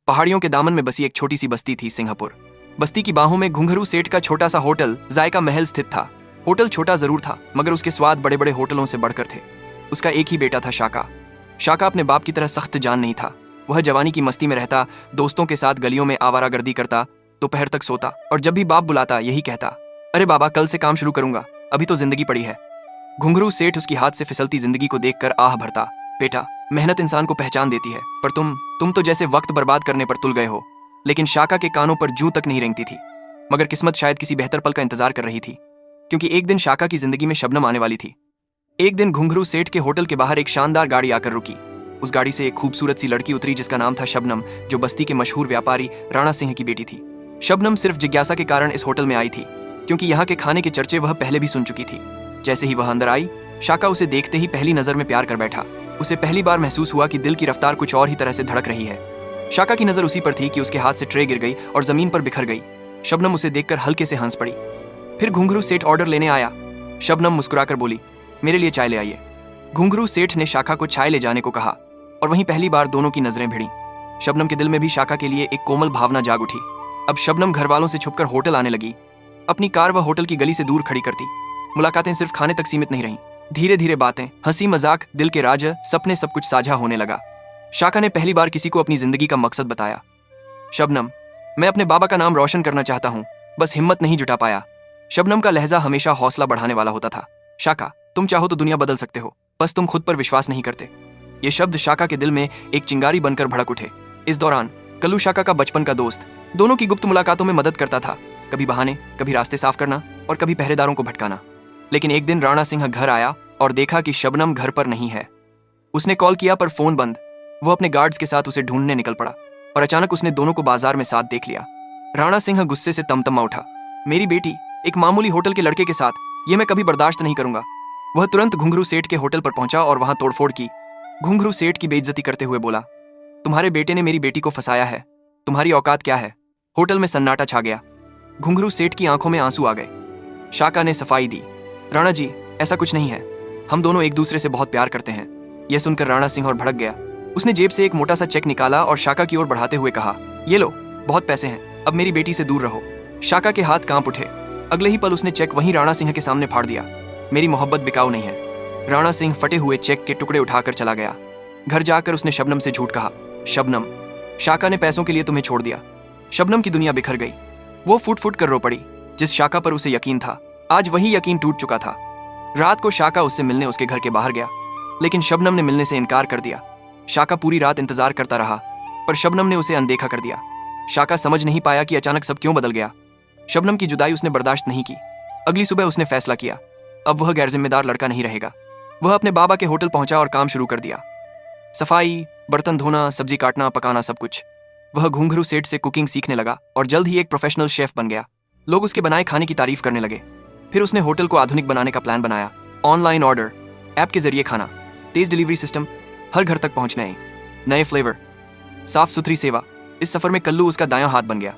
पहाड़ियों के दामन में बसी एक छोटी सी बस्ती थी सिंगापुर। बस्ती की बाहों में घुंघरू सेठ का छोटा सा होटल जायका महल स्थित था। होटल छोटा जरूर था, मगर उसके स्वाद बड़े बड़े होटलों से बढ़कर थे। उसका एक ही बेटा था शाका। शाका अपने बाप की तरह सख्त जान नहीं था। वह जवानी की मस्ती में रहता, दोस्तों के साथ गलियों में आवारागर्दी करता, दोपहर तक सोता और जब भी बाप बुलाता यही कहता, अरे बाबा कल से काम शुरू करूंगा, अभी तो जिंदगी पड़ी है। घुंघरू सेठ उसकी हाथ से फिसलती जिंदगी को देखकर आह भरता, बेटा मेहनत इंसान को पहचान देती है, पर तुम तो जैसे वक्त बर्बाद करने पर तुल गए हो। लेकिन शाका के कानों पर जूं तक नहीं रेंगती थी। मगर किस्मत शायद किसी बेहतर पल का इंतजार कर रही थी, क्योंकि एक दिन शाका की जिंदगी में शबनम आने वाली थी। एक दिन घुंघरू सेठ के होटल के बाहर एक शानदार गाड़ी आकर रुकी। उस गाड़ी से एक खूबसूरत सी लड़की उतरी जिसका नाम था शबनम, जो बस्ती के मशहूर व्यापारी राणा सिंह की बेटी थी। शबनम सिर्फ जिज्ञासा के कारण इस होटल में आई थी, क्योंकि यहाँ के खाने के चर्चे वह पहले भी सुन चुकी थी। जैसे ही वह अंदर आई, शाका उसे देखते ही पहली नजर में प्यार कर बैठा। उसे पहली बार महसूस हुआ कि दिल की रफ्तार कुछ और ही तरह से धड़क रही है। शाका की नजर उसी पर थी कि उसके हाथ से ट्रे गिर गई और जमीन पर बिखर गई। शबनम उसे देखकर हल्के से हंस पड़ी। फिर घुंघरू सेठ ऑर्डर लेने आया। शबनम मुस्कुराकर बोली, मेरे लिए चाय ले आइए। घुंघरू सेठ ने शाका को चाय ले जाने को कहा और वहीं पहली बार दोनों की नजरें भिड़ी। शबनम के दिल में भी शाका के लिए एक कोमल भावना जाग उठी। अब शबनम घर वालों से छुपकर होटल आने लगी। अपनी कार वह होटल की गली से दूर खड़ी करती। मुलाकातें सिर्फ खाने तक सीमित नहीं रहीं। धीरे धीरे बातें, हंसी मजाक, दिल के राज, सपने सब कुछ साझा होने लगा। शाका ने पहली बार किसी को अपनी जिंदगी का मकसद बताया। शबनम, मैं अपने बाबा का नाम रोशन करना चाहता हूँ, बस हिम्मत नहीं जुटा पाया। शबनम का लहजा हमेशा हौसला बढ़ाने वाला होता था। शाका, तुम चाहो तो दुनिया बदल सकते हो, बस तुम खुद पर विश्वास नहीं करते। ये शब्द शाका के दिल में एक चिंगारी बनकर भड़क उठे। इस दौरान कल्लू शाका का बचपन का दोस्त, दोनों की गुप्त मुलाकातों में मदद करता था। कभी बहाने, कभी रास्ते साफ करना और कभी पहरेदारों को भटकाना। लेकिन एक दिन राणा सिंह घर आया और देखा कि शबनम घर पर नहीं है। उसने कॉल किया पर फोन बंद। वो अपने गार्ड्स के साथ उसे ढूंढने निकल पड़ा और अचानक उसने दोनों को बाजार में साथ देख लिया। राणा सिंह गुस्से से तमतमा उठा, मेरी बेटी एक मामूली होटल के लड़के के साथ, ये मैं कभी बर्दाश्त नहीं करूंगा। वह तुरंत घुंघरू सेठ के होटल पर पहुंचा और वहां तोड़फोड़ की। घुंघरू सेठ की बेइज्जती करते हुए बोला, तुम्हारे बेटे ने मेरी बेटी को फंसाया है, तुम्हारी औकात क्या है। होटल में सन्नाटा छा गया। घुंघरू सेठ की आंखों में आंसू आ गए। शाका ने सफाई दी, राणा जी ऐसा कुछ नहीं है, हम दोनों एक दूसरे से बहुत प्यार करते हैं। यह सुनकर राणा सिंह और भड़क गया। उसने जेब से एक मोटा सा चेक निकाला और शाका की ओर बढ़ाते हुए कहा, ये लो, बहुत पैसे हैं, अब मेरी बेटी से दूर रहो। शाका के हाथ कांप उठे। अगले ही पल उसने चेक वहीं राणा सिंह के सामने फाड़ दिया। मेरी मोहब्बत बिकाऊ नहीं है। राणा सिंह फटे हुए चेक के टुकड़े उठाकर चला गया। घर जाकर उसने शबनम से झूठ कहा, शबनम, शाका ने पैसों के लिए तुम्हें छोड़ दिया। शबनम की दुनिया बिखर गई। वो फुट फुट कर रो पड़ी। जिस शाका पर उसे यकीन था, आज वही यकीन टूट चुका था। रात को शाका उससे मिलने उसके घर के बाहर गया, लेकिन शबनम ने मिलने से इनकार कर दिया। शाका पूरी रात इंतजार करता रहा, पर शबनम ने उसे अनदेखा कर दिया। शाका समझ नहीं पाया कि अचानक सब क्यों बदल गया। शबनम की जुदाई उसने बर्दाश्त नहीं की। अगली सुबह उसने फैसला किया, अब वह गैर जिम्मेदार लड़का नहीं रहेगा। वह अपने बाबा के होटल पहुंचा और काम शुरू कर दिया। सफाई, बर्तन धोना, सब्जी काटना, पकाना, सब कुछ। वह घुंघरू सेठ से कुकिंग सीखने लगा और जल्द ही एक प्रोफेशनल शेफ बन गया। लोग उसके बनाए खाने की तारीफ करने लगे। फिर उसने होटल को आधुनिक बनाने का प्लान बनाया। ऑनलाइन ऑर्डर, ऐप के जरिए खाना, तेज डिलीवरी सिस्टम, हर घर तक पहुंचने, नए फ्लेवर, साफ सुथरी सेवा। इस सफर में कल्लू उसका दायां हाथ बन गया।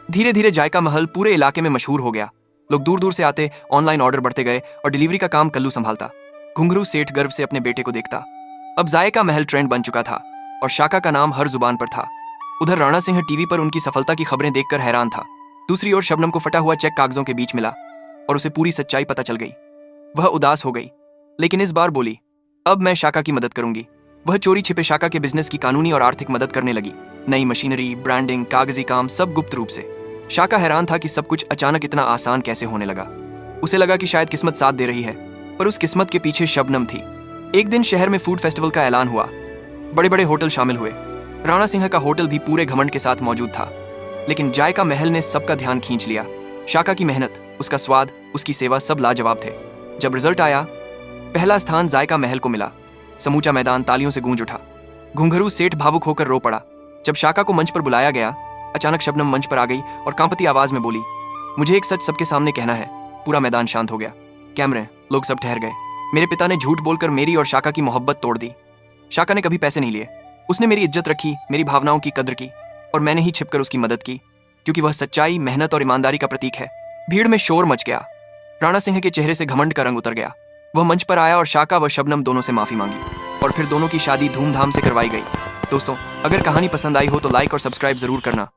धीरे धीरे जायका महल पूरे इलाके में मशहूर हो गया। लोग दूर दूर से आते, ऑनलाइन ऑर्डर बढ़ते गए और डिलीवरी का काम कल्लू संभालता। घुंघरू सेठ गर्व से अपने बेटे को देखता। अब जायका महल ट्रेंड बन चुका था और शाका का नाम हर जुबान पर था। उधर राणा सिंह टीवी पर उनकी सफलता की खबरें देखकर हैरान था। दूसरी ओर शबनम को फटा हुआ चेक कागजों के बीच मिला और उसे पूरी सच्चाई पता चल गई। वह उदास हो गई, लेकिन इस बार बोली, अब मैं शाका की मदद करूंगी। वह चोरी छिपे शाका के बिजनेस की कानूनी और आर्थिक मदद करने लगी। नई मशीनरी, ब्रांडिंग, कागजी काम, सब गुप्त रूप से। शाका हैरान था कि सब कुछ अचानक इतना आसान कैसे होने लगा। उसे लगा कि शायद किस्मत साथ दे रही है, पर उस किस्मत के पीछे शबनम थी। एक दिन शहर में फूड फेस्टिवल का ऐलान हुआ। बड़े बड़े होटल शामिल हुए। राणा सिंह का होटल भी पूरे घमंड के साथ मौजूद था, लेकिन जायका महल ने सबका ध्यान खींच लिया। शाका की मेहनत, उसका स्वाद, उसकी सेवा सब लाजवाब थे। जब रिजल्ट आया, पहला स्थान जायका महल को मिला। समूचा मैदान तालियों से गूंज उठा। घुंघरू सेठ भावुक होकर रो पड़ा। जब शाका को मंच पर बुलाया गया, अचानक शबनम मंच पर आ गई और कांपती आवाज में बोली, मुझे एक सच सबके सामने कहना है। पूरा मैदान शांत हो गया। कैमरे, लोग सब ठहर गए। मेरे पिता ने झूठ बोलकर मेरी और शाका की मोहब्बत तोड़ दी। शाका ने कभी पैसे नहीं लिए। उसने मेरी इज्जत रखी, मेरी भावनाओं की कद्र की, और मैंने ही छिपकर उसकी मदद की, क्योंकि वह सच्चाई, मेहनत और ईमानदारी का प्रतीक है। भीड़ में शोर मच गया। राणा सिंह के चेहरे से घमंड का रंग उतर गया। वह मंच पर आया और शाका व शबनम दोनों से माफी मांगी और फिर दोनों की शादी धूमधाम से करवाई गई। दोस्तों, अगर कहानी पसंद आई हो तो लाइक और सब्सक्राइब जरूर करना।